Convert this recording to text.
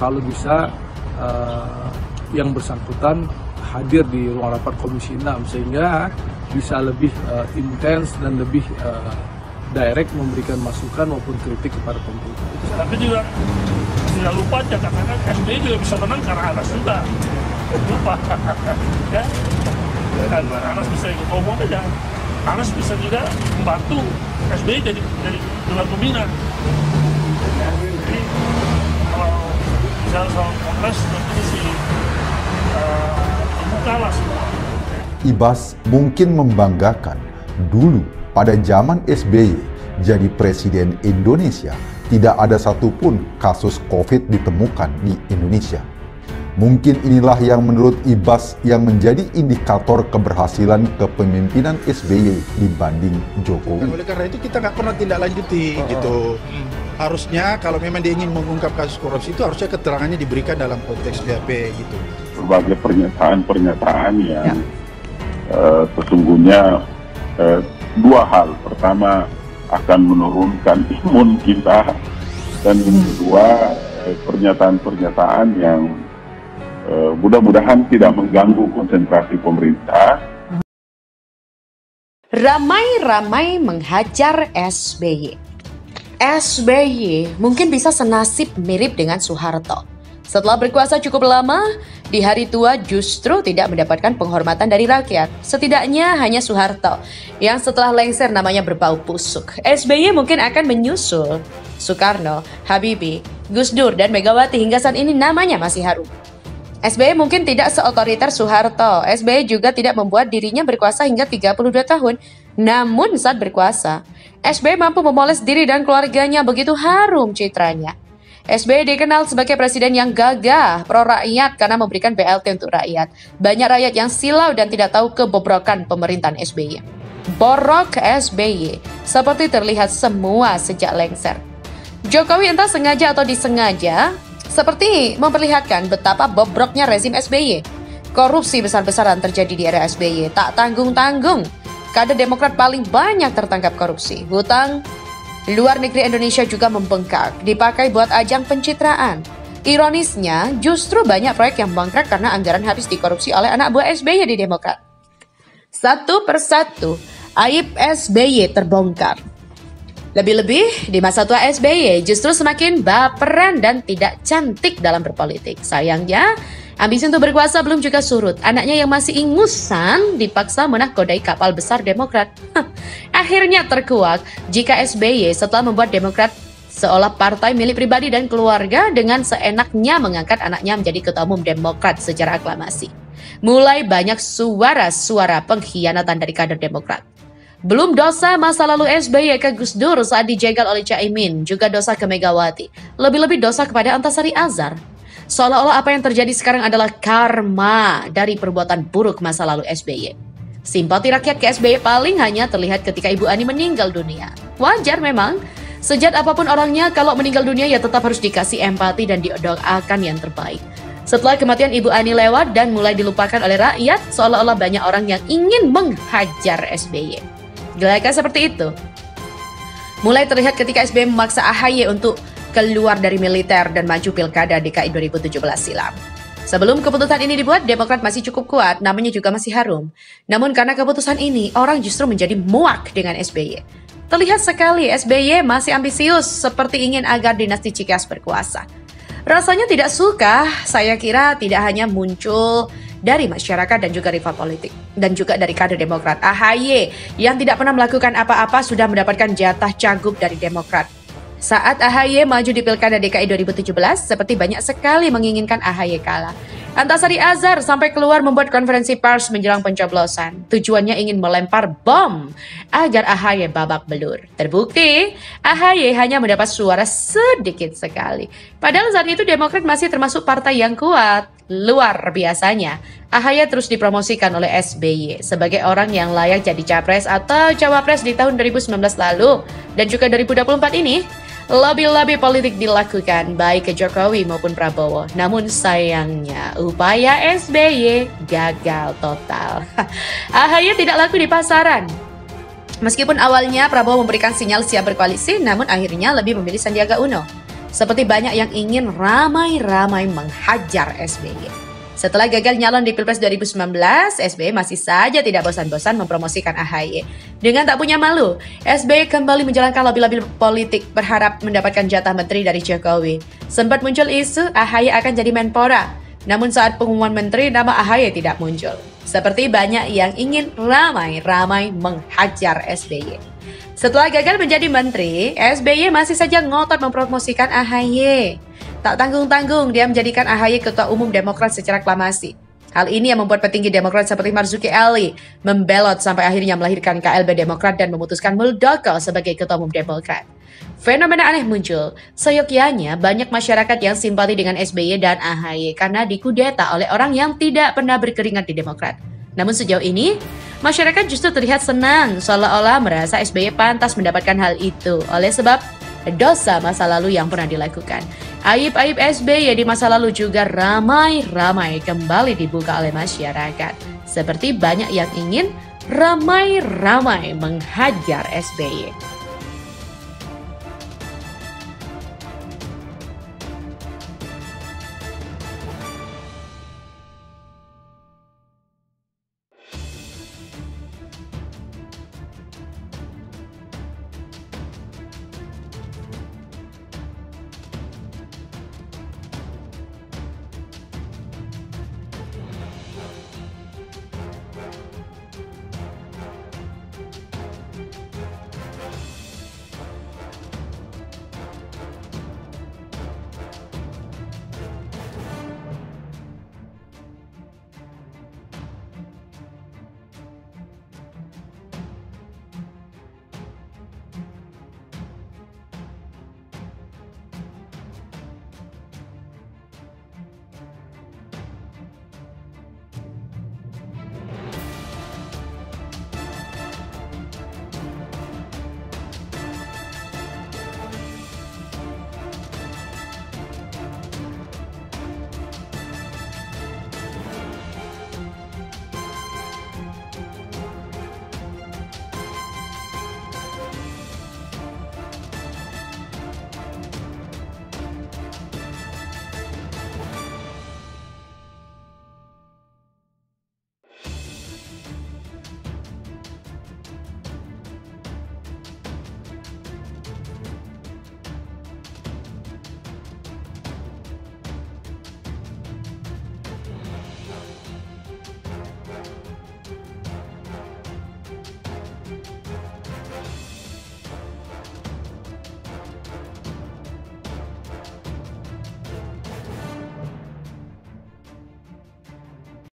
kalau bisa yang bersangkutan hadir di ruang rapat Komisi 6 sehingga bisa lebih intens dan lebih direct memberikan masukan maupun kritik kepada pemerintah. Tapi juga tidak lupa karena SBY juga bisa menang karena Anas juga. Lupa, ya. Dan Anas bisa ikut ngomong aja. Anas bisa juga membantu SBY jadi dewan pembina. Jadi kalau misalnya soal Kongres nanti sih terbuka lah semua. Ibas mungkin membanggakan dulu pada zaman SBY jadi Presiden Indonesia tidak ada satupun kasus COVID ditemukan di Indonesia. Mungkin inilah yang menurut Ibas yang menjadi indikator keberhasilan kepemimpinan SBY dibanding Jokowi. Oleh karena itu kita nggak pernah tindak lanjuti gitu. Harusnya kalau memang dia ingin mengungkap kasus korupsi itu harusnya keterangannya diberikan dalam konteks BAP gitu. Sebagai pernyataan yang sesungguhnya dua hal. Pertama, akan menurunkan imun kita, dan kedua, pernyataan-pernyataan yang mudah-mudahan tidak mengganggu konsentrasi pemerintah. Ramai-ramai menghajar SBY. SBY mungkin bisa senasib mirip dengan Soeharto. Setelah berkuasa cukup lama, di hari tua justru tidak mendapatkan penghormatan dari rakyat. Setidaknya hanya Soeharto yang setelah lengser namanya berbau busuk. SBY mungkin akan menyusul Soekarno, Habibie, Gus Dur, dan Megawati hingga saat ini namanya masih harum. SBY mungkin tidak seotoriter Soeharto. SBY juga tidak membuat dirinya berkuasa hingga 32 tahun. Namun saat berkuasa, SBY mampu memoles diri dan keluarganya, begitu harum citranya. SBY dikenal sebagai presiden yang gagah, pro-rakyat karena memberikan BLT untuk rakyat. Banyak rakyat yang silau dan tidak tahu kebobrokan pemerintahan SBY. Borok SBY seperti terlihat semua sejak lengser. Jokowi entah sengaja atau disengaja, seperti memperlihatkan betapa bobroknya rezim SBY. Korupsi besar-besaran terjadi di era SBY, tak tanggung-tanggung. Kader Demokrat paling banyak tertangkap korupsi. Hutang luar negeri Indonesia juga membengkak, dipakai buat ajang pencitraan. Ironisnya, justru banyak proyek yang bangkrut karena anggaran habis dikorupsi oleh anak buah SBY di Demokrat. Satu persatu, aib SBY terbongkar. Lebih-lebih, di masa tua SBY justru semakin baperan dan tidak cantik dalam berpolitik. Sayangnya, ambisi untuk berkuasa belum juga surut. Anaknya yang masih ingusan dipaksa menahkodai kapal besar Demokrat. Akhirnya terkuak jika SBY setelah membuat Demokrat seolah partai milik pribadi dan keluarga dengan seenaknya mengangkat anaknya menjadi ketua umum Demokrat secara aklamasi. Mulai banyak suara-suara pengkhianatan dari kader Demokrat. Belum dosa masa lalu SBY ke Gus Dur saat dijegal oleh Caimin, juga dosa ke Megawati. Lebih-lebih dosa kepada Antasari Azhar. Seolah-olah apa yang terjadi sekarang adalah karma dari perbuatan buruk masa lalu SBY. Simpati rakyat ke SBY paling hanya terlihat ketika Ibu Ani meninggal dunia. Wajar memang, sejat apapun orangnya kalau meninggal dunia ya tetap harus dikasih empati dan didoakan yang terbaik. Setelah kematian Ibu Ani lewat dan mulai dilupakan oleh rakyat, seolah-olah banyak orang yang ingin menghajar SBY. Gilakah seperti itu? Mulai terlihat ketika SBY memaksa AHY untuk keluar dari militer dan maju pilkada DKI 2017 silam. Sebelum keputusan ini dibuat, Demokrat masih cukup kuat, namanya juga masih harum. Namun karena keputusan ini, orang justru menjadi muak dengan SBY. Terlihat sekali SBY masih ambisius, seperti ingin agar dinasti Cikas berkuasa. Rasanya tidak suka, saya kira tidak hanya muncul dari masyarakat dan juga rival politik, dan juga dari kader Demokrat. AHY yang tidak pernah melakukan apa-apa sudah mendapatkan jatah cagup dari Demokrat. Saat AHY maju di Pilkada DKI 2017, seperti banyak sekali menginginkan AHY kalah. Antasari Azhar sampai keluar membuat konferensi pers menjelang pencoblosan. Tujuannya ingin melempar bom agar AHY babak belur. Terbukti, AHY hanya mendapat suara sedikit sekali. Padahal saat itu Demokrat masih termasuk partai yang kuat. Luar biasanya, AHY terus dipromosikan oleh SBY sebagai orang yang layak jadi capres atau cawapres di tahun 2019 lalu. Dan juga 2024 ini, lobby-lobby politik dilakukan baik ke Jokowi maupun Prabowo. Namun sayangnya upaya SBY gagal total. AHY tidak laku di pasaran. Meskipun awalnya Prabowo memberikan sinyal siap berkoalisi, namun akhirnya lebih memilih Sandiaga Uno. seperti banyak yang ingin ramai-ramai menghajar SBY. Setelah gagal nyalon di Pilpres 2019, SBY masih saja tidak bosan-bosan mempromosikan AHY. Dengan tak punya malu, SBY kembali menjalankan lobby-lobby politik berharap mendapatkan jatah menteri dari Jokowi. Sempat muncul isu AHY akan jadi Menpora, namun saat pengumuman menteri nama AHY tidak muncul. Seperti banyak yang ingin ramai-ramai menghajar SBY. Setelah gagal menjadi menteri, SBY masih saja ngotot mempromosikan AHY. Tak tanggung-tanggung dia menjadikan AHY Ketua Umum Demokrat secara aklamasi. Hal ini yang membuat petinggi Demokrat seperti Marzuki Ali membelot sampai akhirnya melahirkan KLB Demokrat dan memutuskan Muldoko sebagai Ketua Umum Demokrat. Fenomena aneh muncul, seyogyanya banyak masyarakat yang simpati dengan SBY dan AHY karena dikudeta oleh orang yang tidak pernah berkeringat di Demokrat. Namun sejauh ini, masyarakat justru terlihat senang seolah-olah merasa SBY pantas mendapatkan hal itu oleh sebab dosa masa lalu yang pernah dilakukan. Aib-aib SBY di masa lalu juga ramai-ramai kembali dibuka oleh masyarakat. Seperti banyak yang ingin ramai-ramai menghajar SBY.